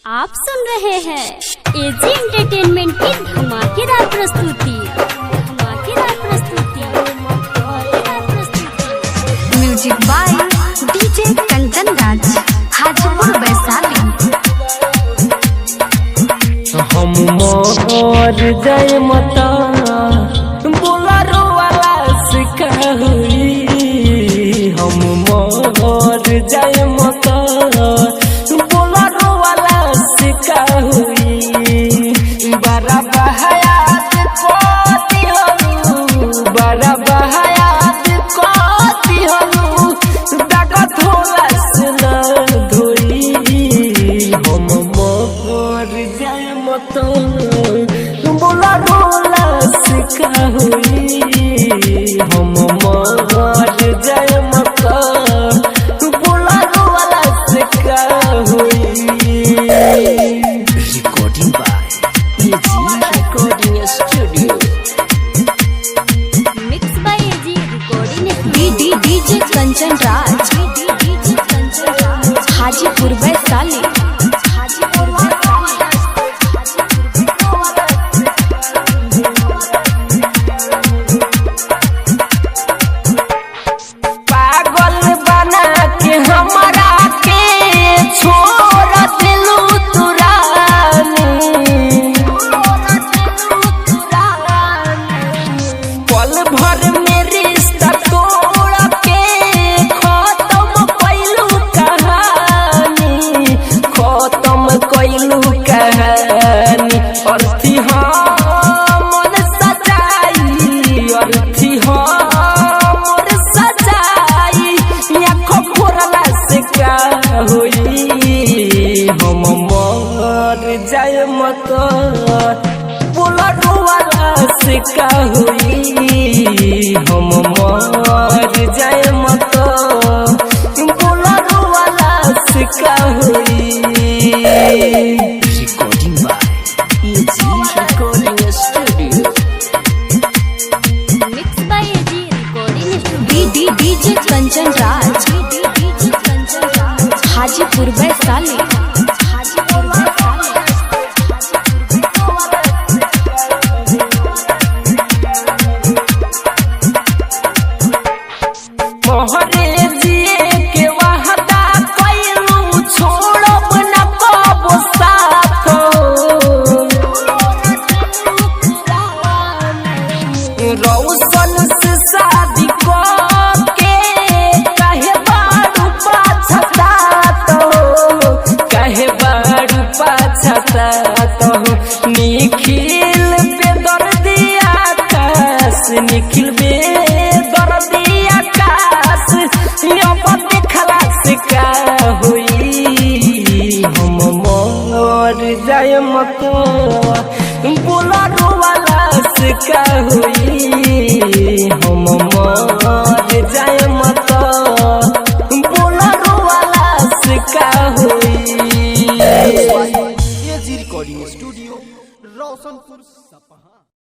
आप सुन रहे हैं एजी एंटरटेनमेंट की धमाकेदार प्रस्तुति। Music by DJ Kanchan Raj, Hajipur Vaishali. हम मोर जय मता बोलारो वाला सिका हुई। हम मोर जय मता बोलारो वाला सिका हुई। बड़ा बहायात को दिहनु, बड़ा बहायात को दिहनु, दागा धोला सुना धोई। हम मोर जय मता बोला रोला सिका हुई। हम मोर जय मता बोला रोला सिका हुई। Recording by AG recording studio. Mix by AG recording. DJ Kanchan Raj, Hajipur Vaishali. पागल बना के हमरा के छोड़ दिलू तू रानी। पल भर में रिश्ता तोड़ के खत्म कैलू कहानी, खत्म कैलू कहानी। अर्थी मन सजाई, अर्थी मोर सजाई, आँखों फोड़ला से का होई। हम मोर जय मता बोला रोवाला से का होई। हम मोर जय मता बोला रोवाला से का होई। Recording by AG recording studio. Mix by AG recording. DJ Kanchan Raj, Hajipur Vaishali. मोहरे जिए के वादा कैलू, छोड़ब न कबो साथ। रौशन से शादी के कहे बारू पाछतात हो, कहे बारू पाछतात हो। निखिल पे दर्दी आकाश, निखिल पे दर्दी आकाश, अब देखला से का होई। हम मोर जय मता बोला रोवाला से का होई। हम मोर जय मता बोला रोवाला से का होई। एजी रिकॉर्डिंग स्टूडियो, रोशनपुर सपहा।